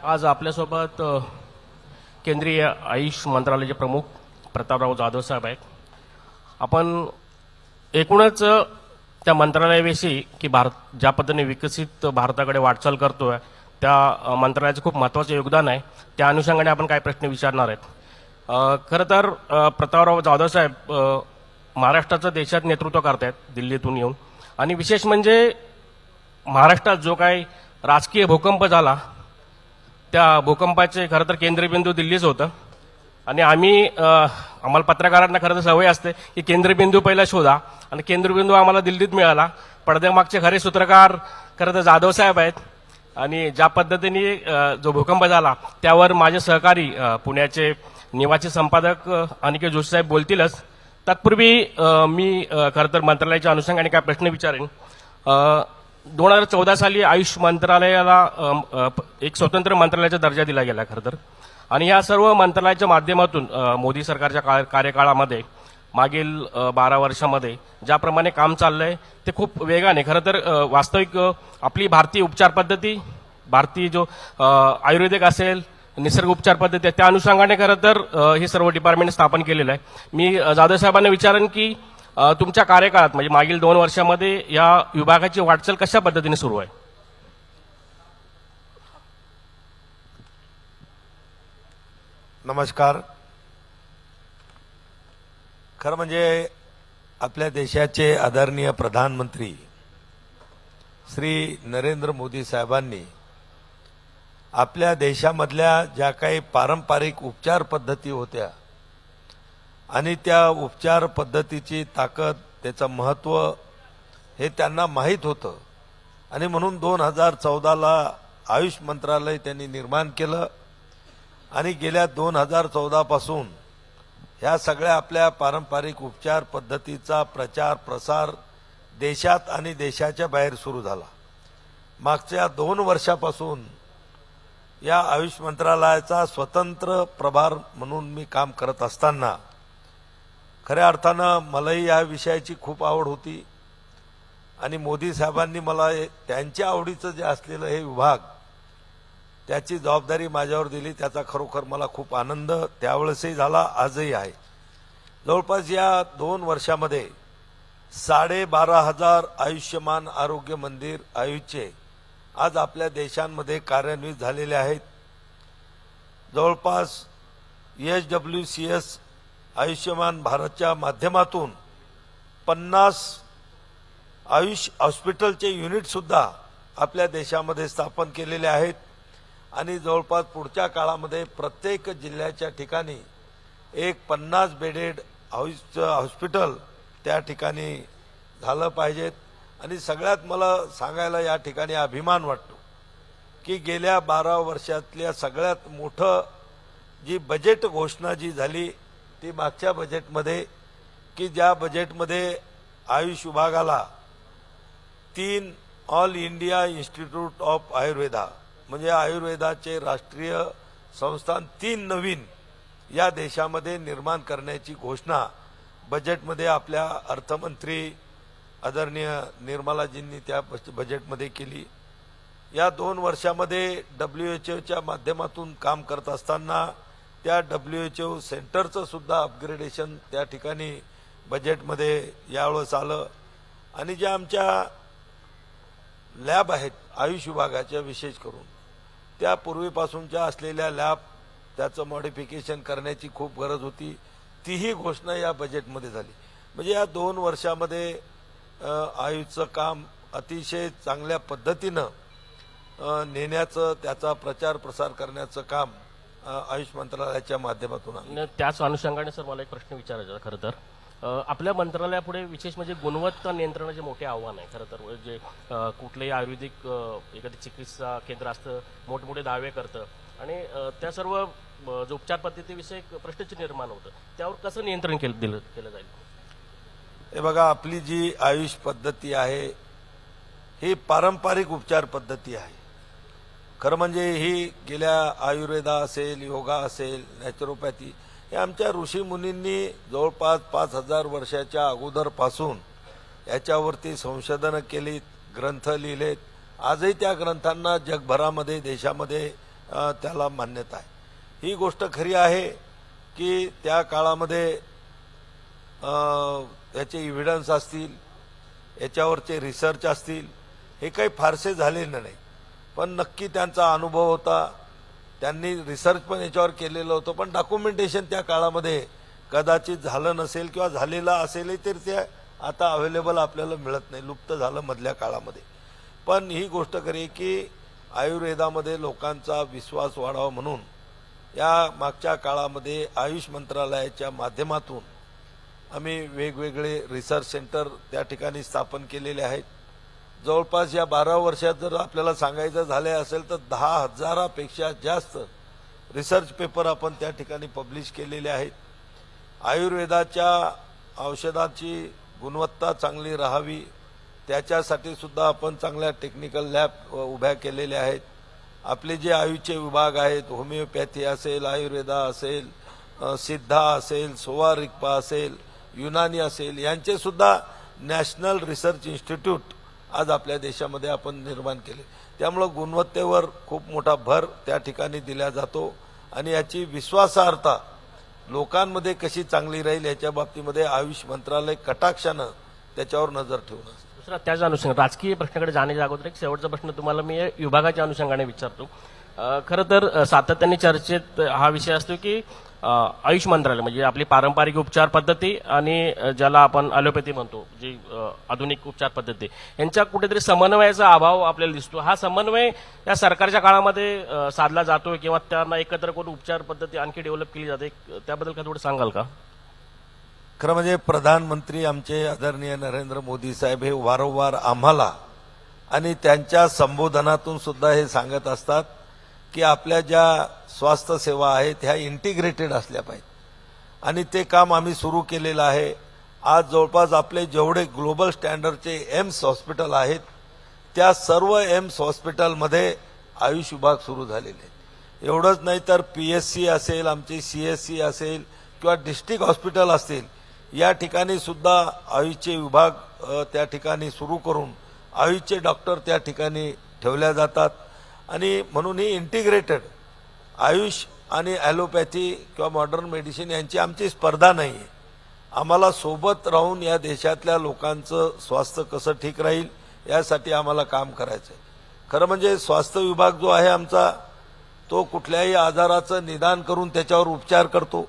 आज आपल्यासोबत केंद्रीय आयुष मंत्रालयाचे प्रमुख प्रतापराव जाधव साहेब आहेत. आपण एकूणच त्या मंत्रालयाविषयी की भारत ज्या पद्धतीने विकसित भारताकडे वाटचाल करतोय त्या मंत्रालयाचं खूप महत्त्वाचं योगदान आहे. त्या अनुषंगाने आपण काही प्रश्न विचारणार आहेत. खरं तर प्रतापराव जाधव साहेब महाराष्ट्राचं देशात नेतृत्व करतायत दिल्लीतून येऊन, आणि विशेष म्हणजे महाराष्ट्रात जो काही राजकीय भूकंप झाला त्या भूकंपाचे खरं तर केंद्रबिंदू दिल्लीच होतं. आणि आम्हाला पत्रकारांना खरं तर सवय असते की केंद्रबिंदू पहिला शोधा, आणि केंद्रबिंदू आम्हाला दिल्लीत मिळाला. पडद्यामागचे खरे सूत्रकार खरं तर जाधव साहेब आहेत. आणि ज्या पद्धतीने जो भूकंप झाला त्यावर माझे सहकारी पुण्याचे निवासी संपादक अनिकेत जोशी साहेब बोलतीलच. तत्पूर्वी मी खरं तर मंत्रालयाच्या अनुषंगाने काय प्रश्न विचारेन. 2014 साली आयुष मंत्रालयाला एक स्वतंत्र मंत्रालयाचा दर्जा दिला गेला खरं तर. आणि या सर्व मंत्रालयाच्या माध्यमातून मोदी सरकारच्या कार्यकाळामध्ये मागील 12 वर्षामध्ये ज्याप्रमाणे काम चाललंय ते खूप वेगाने खरं तर वास्तविक आपली भारतीय उपचार पद्धती, भारतीय जो आयुर्वेदिक असेल, निसर्ग उपचार पद्धती त्या अनुषंगाने खरं तर हे सर्व डिपार्टमेंट स्थापन केलेलं आहे. मी जाधव साहेबांना विचारेन की तुमच्या कार्यकाळात म्हणजे मागील 2 वर्षामध्ये या विभागाची वाटचाल कशा पद्धतीने सुरू आहे. नमस्कार. खरं म्हणजे आपल्या देशाचे आदरणीय प्रधानमंत्री श्री नरेंद्र मोदी साहेबांनी आपल्या देशामधल्या ज्या काही पारंपरिक उपचार पद्धती होत्या आणि त्या उपचार पद्धतीची ताकद, त्याचं महत्त्व हे त्यांना माहीत होतं. आणि म्हणून 2014ला आयुष मंत्रालय त्यांनी निर्माण केलं. आणि गेल्या 2014 पासून ह्या सगळ्या आपल्या पारंपरिक उपचार पद्धतीचा प्रचार प्रसार देशात आणि देशाच्या बाहेर सुरू झाला. मागच्या 2 वर्षापासून या आयुष मंत्रालयाचा स्वतंत्र प्रभार म्हणून मी काम करत असताना खऱ्या अर्थानं मलाही या विषयाची खूप आवड होती. आणि मोदी साहेबांनी मला त्यांच्या आवडीचं जे असलेलं हे विभाग त्याची जबाबदारी माझ्यावर दिली. त्याचा खरोखर मला खूप आनंद त्यावेळेसही झाला, आजही आहे. जवळपास या 2 वर्षामध्ये 12,500 आयुष्यमान आरोग्य मंदिर आयुषचे आज आपल्या देशांमध्ये कार्यान्वित झालेले आहेत. जवळपास HWCS आयुष्यमान भारतच्या माध्यमातून 50 आयुष हॉस्पिटलचे युनिटसुद्धा आपल्या देशामध्ये स्थापन केलेले आहेत. आणि जवळपास पुढच्या काळामध्ये प्रत्येक जिल्ह्याच्या ठिकाणी एक 50 बेडेड हॉस्पिटल त्या ठिकाणी झालं पाहिजेत. आणि सगळ्यात मला सांगायला या ठिकाणी अभिमान वाटतो की गेल्या 12 वर्षातल्या सगळ्यात मोठं जी बजेट घोषणा जी झाली ती मागच्या बजेटमध्ये, की ज्या बजेटमध्ये आयुष विभागाला 3 all India institute of Ayurveda म्हणजे आयुर्वेदाचे राष्ट्रीय संस्थान 3 नवीन या देशामध्ये निर्माण करण्याची घोषणा बजेटमध्ये आपल्या अर्थमंत्री आदरणीय निर्मलाजींनी त्या बजेटमध्ये केली. या 2 वर्षामध्ये WHOच्या माध्यमातून काम करत असताना त्या WHO सेंटरचं सुद्धा अपग्रेडेशन त्या ठिकाणी बजेटमध्ये यावेळेस आलं. आणि ज्या आमच्या लॅब आहेत आयुष विभागाच्या विशेष करून त्या पूर्वीपासूनच्या असलेल्या लॅब त्याचं मॉडिफिकेशन करण्याची खूप गरज होती. तीही घोषणा या बजेटमध्ये झाली. म्हणजे या 2 वर्षामध्ये आयुषचं काम अतिशय चांगल्या पद्धतीनं नेण्याचं, त्याचा प्रचार प्रसार करण्याचं काम आयुष मंत्रालयाच्या माध्यमातून आहे. त्याच अनुषंगाने सर मला एक प्रश्न विचारायचा. खरं तर आपल्या मंत्रालयापुढे विशेष म्हणजे गुणवत्ता नियंत्रणाचे मोठे आव्हान आहे. खरं तर जे कुठलंही आयुर्वेदिक एखादी चिकित्सा केंद्र असतं मोठमोठे दावे करतं आणि त्या सर्व जो उपचार पद्धतीविषयी प्रश्नचिन्ह निर्माण होतं, त्यावर कसं नियंत्रण केलं जाईल. हे बघा, आपली जी आयुष पद्धती आहे ही पारंपरिक उपचार पद्धती आहे. खरं म्हणजे ही गेल्या आयुर्वेदा असेल, योगा असेल, नॅचरोपॅथी हे आमच्या ऋषीमुनींनी जवळपास 5,000 वर्षाच्या अगोदरपासून याच्यावरती संशोधनं केलीत, ग्रंथ लिहिलेत. आजही त्या ग्रंथांना जगभरामध्ये देशामध्ये त्याला मान्यता आहे. ही गोष्ट खरी आहे की त्या काळामध्ये याचे इव्हिडन्स असतील, याच्यावरचे रिसर्च असतील, हे काही फारसे झालेले नाही, पण नक्की त्यांचा अनुभव होता. त्यांनी रिसर्च पण याच्यावर केलेलं होतं, पण डॉक्युमेंटेशन त्या काळामध्ये कदाचित झालं नसेल किंवा झालेलं असेलही तर ते आता अवेलेबल आपल्याला मिळत नाही, लुप्त झालं मधल्या काळामध्ये. पण ही गोष्ट खरी आहे की आयुर्वेदामध्ये लोकांचा विश्वास वाढावा म्हणून या मागच्या काळामध्ये आयुष मंत्रालयाच्या माध्यमातून आम्ही वेगवेगळे रिसर्च सेंटर त्या ठिकाणी स्थापन केलेले आहेत. जवळपास या 12 वर्षात जर आपल्याला सांगायचं झाले असेल तर 10,000पेक्षा जास्त रिसर्च पेपर आपण त्या ठिकाणी पब्लिश केलेले आहेत. आयुर्वेदाच्या औषधाची गुणवत्ता चांगली राहावी त्याच्यासाठी सुद्धा आपण चांगल्या टेक्निकल लॅब उभ्या केलेल्या आहेत. आपले जे आयुषचे विभाग आहेत, होमिओपॅथी असेल, आयुर्वेदा असेल, सिद्धा असेल, सोवा रिक्पा असेल, युनानी असेल, यांचे सुद्धा नॅशनल रिसर्च इन्स्टिट्यूट आज आपल्या देशामध्ये आपण निर्माण केले. त्यामुळं गुणवत्तेवर खूप मोठा भर त्या ठिकाणी दिला जातो आणि याची विश्वासार्हता लोकांमध्ये कशी चांगली राहील याच्या बाबतीमध्ये आयुष मंत्रालय कटाक्षानं त्याच्यावर नजर ठेवून असतं. दुसरा त्याच अनुषंगाने राजकीय प्रश्नाकडे जाण्याच्या अगोदर एक शेवटचा प्रश्न तुम्हाला मी विभागाच्या अनुषंगाने विचारतो. खरं तर सातत्याने चर्चेत हा विषय असतो की आयुष मंत्रालय म्हणजे आपली पारंपरिक उपचार पद्धती आणि ज्याला आपण ॲलोपॅथी म्हणतो, जी आधुनिक उपचार पद्धती, यांच्या कुठेतरी समन्वयाचा अभाव आपल्याला दिसतो. हा समन्वय या सरकारच्या काळामध्ये साधला जातोय किंवा त्यांना एकत्र करून उपचार पद्धती आणखी डेव्हलप केली जाते, त्याबद्दल काय थोडं सांगाल का? खरं म्हणजे प्रधानमंत्री आमचे आदरणीय नरेंद्र मोदी साहेब हे वारंवार आम्हाला आणि त्यांच्या संबोधनातून सुद्धा हे सांगत असतात की आपल्या ज्या स्वास्थ्य सेवा आहेत ह्या इंटिग्रेटेड असल्या पाहिजेत आणि ते काम आम्ही सुरू केलेलं आहे. आज जवळपास आपले जेवढे ग्लोबल स्टँडर्डचे एम्स हॉस्पिटल आहेत त्या सर्व एम्स हॉस्पिटलमध्ये आयुष विभाग सुरू झालेले आहेत. एवढंच नाही तर PSC असेल, आमचे CSC असेल किंवा डिस्ट्रिक्ट हॉस्पिटल असतील, या ठिकाणी सुद्धा आयुषचे विभाग त्या ठिकाणी सुरू करून आयुषचे डॉक्टर त्या ठिकाणी ठेवल्या जातात. आणि म्हणून ही इंटिग्रेटेड आयुष आणि ॲलोपॅथी किंवा मॉडर्न मेडिसिन यांची आमची स्पर्धा नाही आहे. आम्हाला सोबत राहून या देशातल्या लोकांचं स्वास्थ्य कसं ठीक राहील यासाठी आम्हाला काम करायचं आहे. खरं म्हणजे स्वास्थ्य विभाग जो आहे आमचा, तो कुठल्याही आजाराचं निदान करून त्याच्यावर उपचार करतो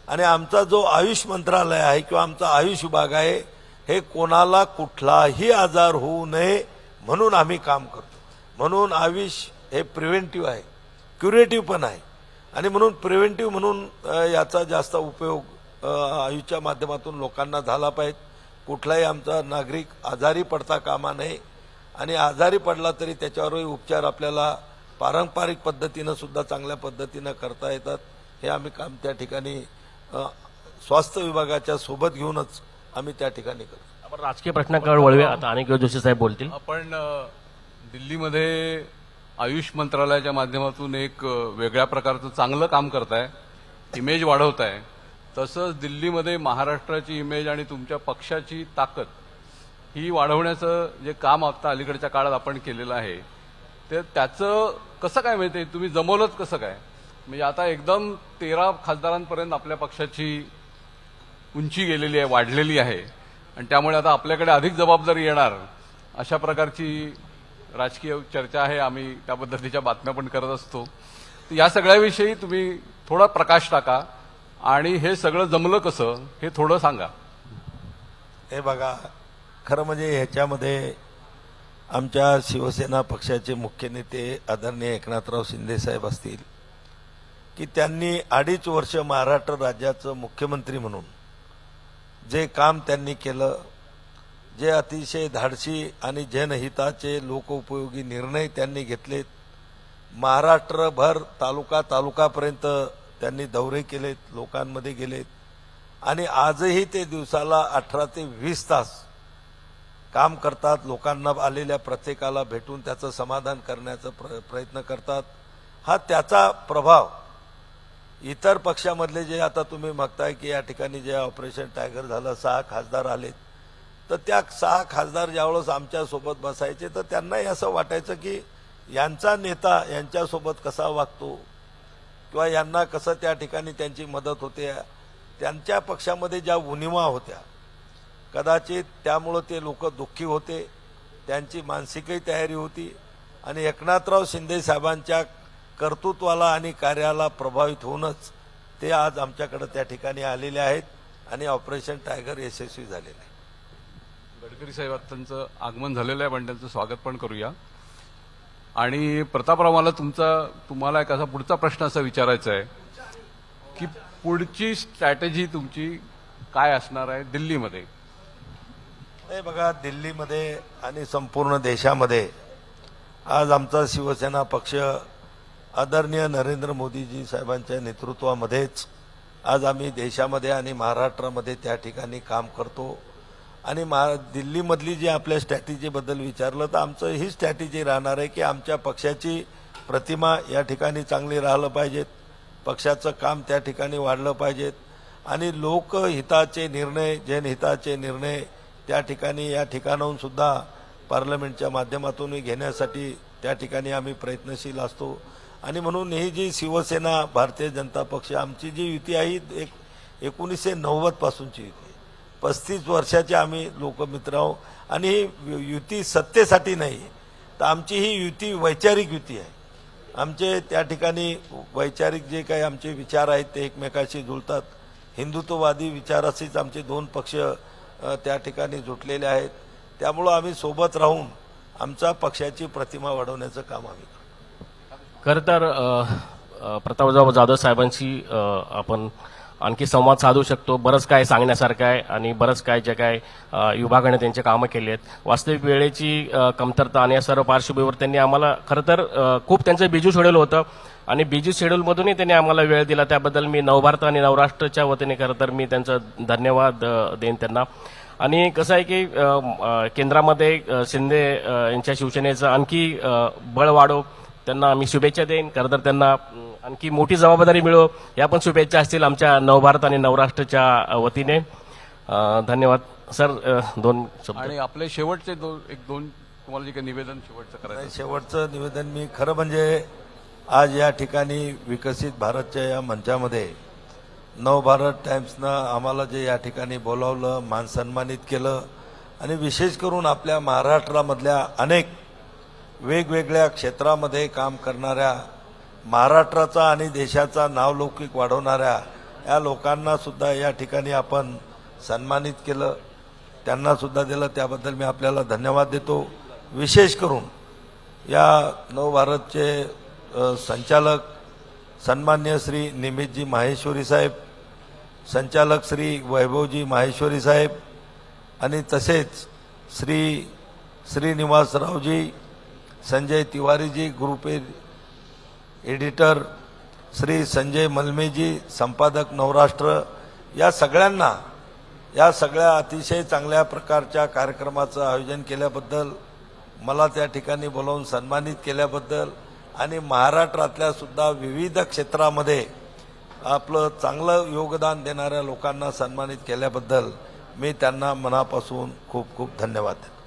आणि आमचा जो आयुष मंत्रालय आहे किंवा आमचा आयुष विभाग आहे हे कोणाला कुठलाही आजार होऊ नये म्हणून आम्ही काम करतो. म्हणून आयुष हे प्रिव्हेंटिव्ह आहे, क्युरेटिव्ह पण आहे आणि म्हणून प्रिव्हेंटिव्ह म्हणून याचा जास्त उपयोग आयुषच्या माध्यमातून लोकांना झाला पाहिजे. कुठलाही आमचा नागरिक आजारी पडता कामा नये आणि आजारी पडला तरी त्याच्यावरही उपचार आपल्याला पारंपरिक पद्धतीनं सुद्धा चांगल्या पद्धतीनं करता येतात. हे आम्ही काम त्या ठिकाणी स्वास्थ्य विभागाच्या सोबत घेऊनच आम्ही त्या ठिकाणी करतो. आपण राजकीय प्रश्नाकडे वळूया आता. अनिकेत जोशी साहेब बोलतील. आपण दिल्लीमध्ये आयुष मंत्रालयाच्या माध्यमातून एक वेगळ्या प्रकारचं चांगलं काम करताय, इमेज वाढवताय. तसंच दिल्लीमध्ये महाराष्ट्राची इमेज आणि तुमच्या पक्षाची ताकद ही वाढवण्याचं जे काम आता अलीकडच्या काळात आपण केलेलं आहे ते त्याचं कसं काय माहिती तुम्ही जमवलंच कसं काय? म्हणजे आता एकदम 13 खासदारांपर्यंत आपल्या पक्षाची उंची गेलेली आहे, वाढलेली आहे आणि त्यामुळे आता आपल्याकडे अधिक जबाबदारी येणार अशा प्रकारची राजकीय चर्चा आहे. आम्ही त्या पद्धतीच्या बातम्या पण करत असतो. या सगळ्याविषयी तुम्ही थोडा प्रकाश टाका आणि हे सगळं जमलं कसं हे थोडं सांगा. हे बघा, खरं म्हणजे ह्याच्यामध्ये आमच्या शिवसेना पक्षाचे मुख्य नेते आदरणीय एकनाथराव शिंदे साहेब असतील की त्यांनी 2.5 वर्ष महाराष्ट्र राज्याचं मुख्यमंत्री म्हणून जे काम त्यांनी केलं, जे अतिशय धाडसी आणि जनहिताचे लोकोपयोगी निर्णय त्यांनी घेतलेत, महाराष्ट्रभर तालुकापर्यंत त्यांनी दौरे केलेत, लोकांमध्ये गेलेत आणि आजही ते दिवसाला 18 ते 20 तास काम करतात. लोकांना आलेल्या प्रत्येकाला भेटून त्याचं समाधान करण्याचा प्रयत्न करतात. हा त्याचा प्रभाव इतर पक्षामधले जे आता तुम्ही बघताय की या ठिकाणी जे ऑपरेशन टायगर झालं, 6 खासदार आलेत, तर त्या 6 खासदार ज्यावेळेस आमच्यासोबत बसायचे तर त्यांनाही असं वाटायचं की यांचा नेता यांच्यासोबत कसा वागतो किंवा यांना कसं त्या ठिकाणी त्यांची मदत होते, त्यांच्या पक्षामध्ये ज्या उणिवा होत्या कदाचित त्यामुळं ते लोक दुःखी होते, त्यांची मानसिकही तयारी होती आणि एकनाथराव शिंदे साहेबांच्या कर्तृत्वाला आणि कार्याला प्रभावित होऊनच ते आज आमच्याकडे त्या ठिकाणी आलेले आहेत आणि ऑपरेशन टायगर यशस्वी झालेलं आहे. गडकरी साहेब त्यांचं आगमन झालेलं आहे, पण त्यांचं स्वागत पण करूया. आणि प्रतापराव, मला तुम्हाला एक असा पुढचा प्रश्न असा विचारायचा आहे की पुढची स्ट्रॅटेजी तुमची काय असणार आहे दिल्लीमध्ये? हे बघा, दिल्लीमध्ये आणि संपूर्ण देशामध्ये आज आमचा शिवसेना पक्ष आदरणीय नरेंद्र मोदीजी साहेबांच्या नेतृत्वामध्येच आज आम्ही देशामध्ये आणि महाराष्ट्रामध्ये त्या ठिकाणी काम करतो. आणि दिल्लीमधली जी आपल्या स्ट्रॅटेजीबद्दल विचारलं तर आमचं ही स्ट्रॅटेजी राहणार आहे की आमच्या पक्षाची प्रतिमा या ठिकाणी चांगली राहिलं पाहिजेत, पक्षाचं काम त्या ठिकाणी वाढलं पाहिजेत आणि लोकहिताचे निर्णय, जनहिताचे निर्णय त्या ठिकाणी या ठिकाणाहून सुद्धा पार्लमेंटच्या माध्यमातून घेण्यासाठी त्या ठिकाणी आम्ही प्रयत्नशील असतो. आणि म्हणून ही जी शिवसेना भारतीय जनता पक्ष आमची जी युती आहे 1990 पासूनची युती, 35 वर्षाचे आम्ही लोकमित्र आहोत. आणि ही युती सत्तेसाठी नाही, तर आमची ही युती वैचारिक युती आहे. आमचे त्या ठिकाणी वैचारिक जे काही आमचे विचार आहेत ते एकमेकाशी जुळतात. हिंदुत्ववादी विचाराशीच आमचे दोन पक्ष त्या ठिकाणी जुटलेले आहेत. त्यामुळं आम्ही सोबत राहून आमच्या पक्षाची प्रतिमा वाढवण्याचं काम आम्ही करतो. खरं तर प्रतापराव जाधव साहेबांशी आपण आणखी संवाद साधू शकतो. बरंच काय सांगण्यासारखं आहे आणि बरंच काय जे काय विभागाने त्यांचे कामं केली आहेत. वास्तविक वेळेची कमतरता आणि या सर्व पार्श्वभूमीवर त्यांनी आम्हाला खरं तर खूप त्यांचं बिजू शेड्यूल होतं आणि बिजू शेड्यूलमधूनही त्यांनी आम्हाला वेळ दिला. त्याबद्दल मी नवभारत आणि नवराष्ट्रच्या वतीने खरं तर मी त्यांचं धन्यवाद देईन त्यांना. आणि कसं आहे की केंद्रामध्ये शिंदे यांच्या शिवसेनेचं आणखी बळ वाढो, त्यांना आम्ही शुभेच्छा देईन. खरं तर त्यांना आणखी मोठी जबाबदारी मिळो या पण शुभेच्छा असतील आमच्या नवभारत आणि नवराष्ट्रच्या वतीने. धन्यवाद सर. दोन शब्द. आणि आपले शेवटचे दोन तुम्हाला जे काही निवेदन शेवटचं करायचं? शेवटचं निवेदन मी खरं म्हणजे आज या ठिकाणी विकसित भारतच्या या मंचामध्ये नवभारत टाइम्सनं आम्हाला जे या ठिकाणी बोलावलं, मान सन्मानित केलं आणि विशेष करून आपल्या महाराष्ट्रामधल्या अनेक वेगवेगळ्या क्षेत्रामध्ये काम करणाऱ्या, महाराष्ट्राचा आणि देशाचा नावलौकिक वाढवणाऱ्या या लोकांना सुद्धा या ठिकाणी आपण सन्मानित केलं, त्यांना सुद्धा दिलं. त्याबद्दल मी आपल्याला धन्यवाद देतो. विशेष करून या नवभारतचे संचालक सन्मान्य श्री निमितजी माहेश्वरी साहेब, संचालक श्री वैभवजी माहेश्वरी साहेब आणि तसेच श्री श्रीनिवासरावजी, संजय तिवारीजी, ग्रुप एडिटर श्री संजय मलमेजी, संपादक नवराष्ट्र, या सगळ्यांना या सगळ्या अतिशय चांगल्या प्रकारच्या कार्यक्रमाचं आयोजन केल्याबद्दल, मला त्या ठिकाणी बोलावून सन्मानित केल्याबद्दल आणि महाराष्ट्रातल्या सुद्धा विविध क्षेत्रामध्ये आपलं चांगलं योगदान देणाऱ्या लोकांना सन्मानित केल्याबद्दल मी त्यांना मनापासून खूप खूप धन्यवाद देतो.